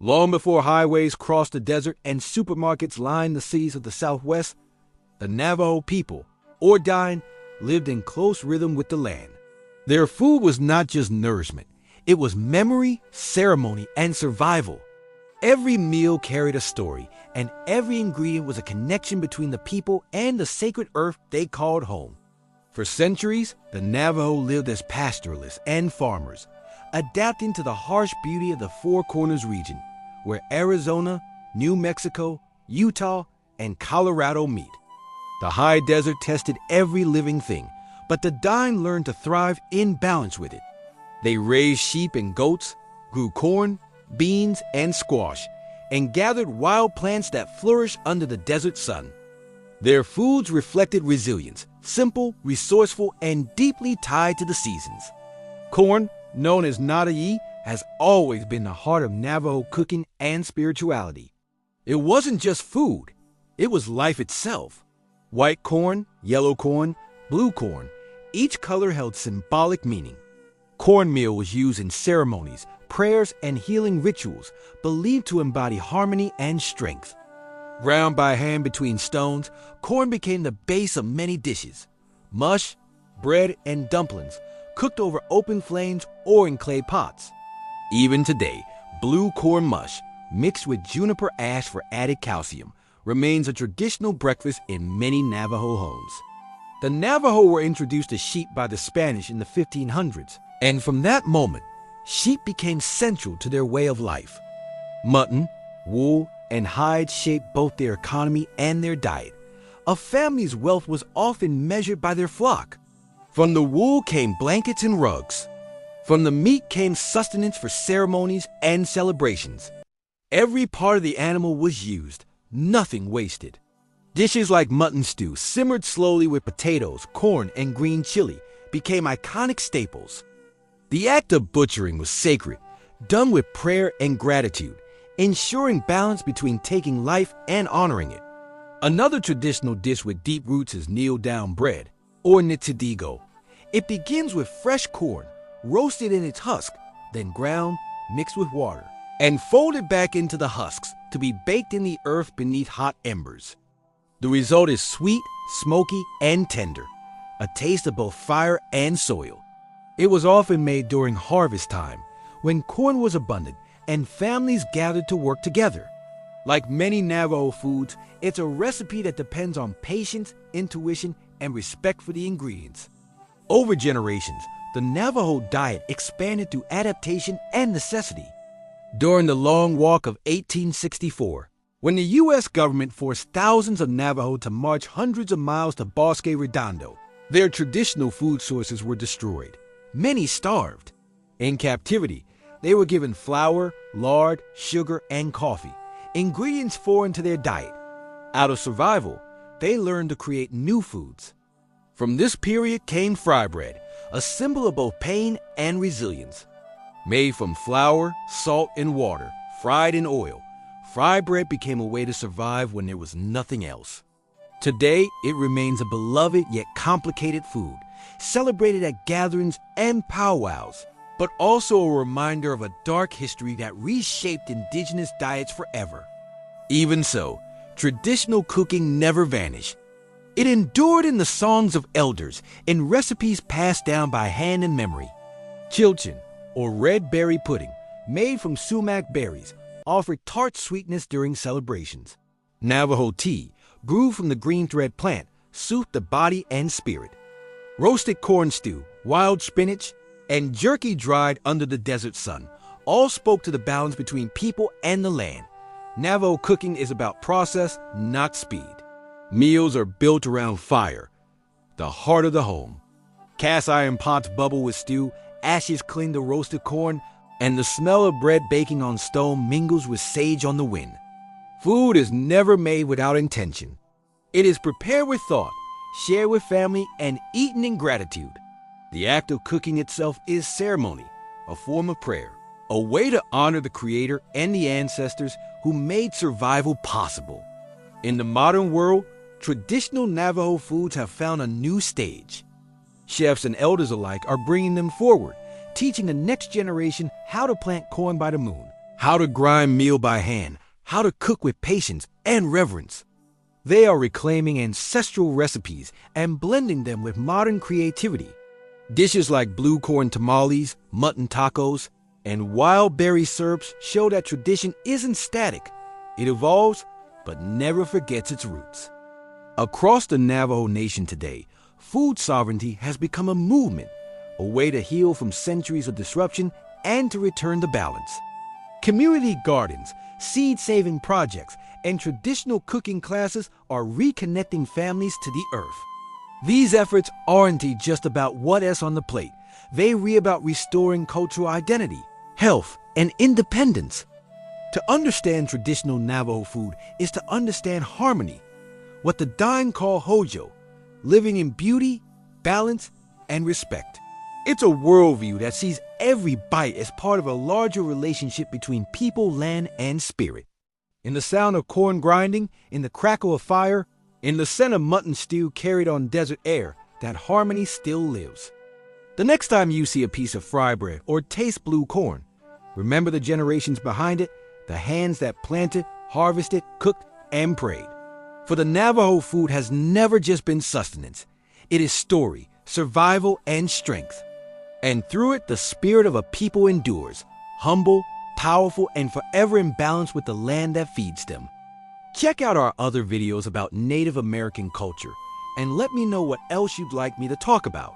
Long before highways crossed the desert and supermarkets lined the seas of the Southwest, the Navajo people, or Diné, lived in close rhythm with the land. Their food was not just nourishment, it was memory, ceremony, and survival. Every meal carried a story, and every ingredient was a connection between the people and the sacred earth they called home. For centuries, the Navajo lived as pastoralists and farmers, adapting to the harsh beauty of the Four Corners region, where Arizona, New Mexico, Utah, and Colorado meet. The high desert tested every living thing, but the Diné learned to thrive in balance with it. They raised sheep and goats, grew corn, beans, and squash, and gathered wild plants that flourish under the desert sun. Their foods reflected resilience, simple, resourceful, and deeply tied to the seasons. Corn, known as nadayi, has always been the heart of Navajo cooking and spirituality. It wasn't just food, it was life itself. White corn, yellow corn, blue corn, each color held symbolic meaning. Cornmeal was used in ceremonies, prayers, and healing rituals, believed to embody harmony and strength. Ground by hand between stones, corn became the base of many dishes. Mush, bread, and dumplings, cooked over open flames or in clay pots. Even today, blue corn mush, mixed with juniper ash for added calcium, remains a traditional breakfast in many Navajo homes. The Navajo were introduced to sheep by the Spanish in the 1500s, and from that moment, sheep became central to their way of life. Mutton, wool, and hide shaped both their economy and their diet. A family's wealth was often measured by their flock. From the wool came blankets and rugs. From the meat came sustenance for ceremonies and celebrations. Every part of the animal was used, nothing wasted. Dishes like mutton stew, simmered slowly with potatoes, corn, and green chili, became iconic staples. The act of butchering was sacred, done with prayer and gratitude, ensuring balance between taking life and honoring it. Another traditional dish with deep roots is kneel-down bread, or nitidigo. It begins with fresh corn, roasted in its husk, then ground, mixed with water, and folded back into the husks to be baked in the earth beneath hot embers. The result is sweet, smoky, and tender, a taste of both fire and soil. It was often made during harvest time, when corn was abundant and families gathered to work together. Like many Navajo foods, it's a recipe that depends on patience, intuition, and respect for the ingredients. Over generations, the Navajo diet expanded through adaptation and necessity. During the Long Walk of 1864, when the U.S. government forced thousands of Navajo to march hundreds of miles to Bosque Redondo, their traditional food sources were destroyed. Many starved. In captivity, they were given flour, lard, sugar, and coffee, ingredients foreign to their diet. Out of survival, they learned to create new foods. From this period came Frybread, a symbol of both pain and resilience. Made from flour, salt, and water, fried in oil, Frybread became a way to survive when there was nothing else. Today, it remains a beloved yet complicated food, celebrated at gatherings and powwows, but also a reminder of a dark history that reshaped indigenous diets forever. Even so, traditional cooking never vanished. It endured in the songs of elders, in recipes passed down by hand and memory. Chilchin, or red berry pudding, made from sumac berries, offered tart sweetness during celebrations. Navajo tea, brewed from the green thread plant, soothed the body and spirit. Roasted corn stew, wild spinach, and jerky dried under the desert sun all spoke to the balance between people and the land. Navajo cooking is about process, not speed. Meals are built around fire, the heart of the home. Cast iron pots bubble with stew, ashes cling to roasted corn, and the smell of bread baking on stone mingles with sage on the wind. Food is never made without intention. It is prepared with thought, shared with family, and eaten in gratitude. The act of cooking itself is ceremony, a form of prayer, a way to honor the Creator and the ancestors who made survival possible. In the modern world, traditional Navajo foods have found a new stage. Chefs and elders alike are bringing them forward, teaching the next generation how to plant corn by the moon, how to grind meal by hand, how to cook with patience and reverence. They are reclaiming ancestral recipes and blending them with modern creativity. Dishes like blue corn tamales, mutton tacos, and wild berry syrups show that tradition isn't static. It evolves, but never forgets its roots. Across the Navajo Nation today, food sovereignty has become a movement, a way to heal from centuries of disruption and to return the balance. Community gardens, seed-saving projects, and traditional cooking classes are reconnecting families to the earth. These efforts aren't just about what's on the plate. They are about restoring cultural identity, health, and independence. To understand traditional Navajo food is to understand harmony, what the Diné call hojo, living in beauty, balance, and respect. It's a worldview that sees every bite as part of a larger relationship between people, land, and spirit. In the sound of corn grinding, in the crackle of fire, in the scent of mutton stew carried on desert air, that harmony still lives. The next time you see a piece of Frybread or taste blue corn, remember the generations behind it, the hands that planted, harvested, cooked, and prayed. For the Navajo food has never just been sustenance. It is story, survival, and strength. And through it, the spirit of a people endures, humble, powerful, and forever in balance with the land that feeds them. Check out our other videos about Native American culture, and let me know what else you'd like me to talk about.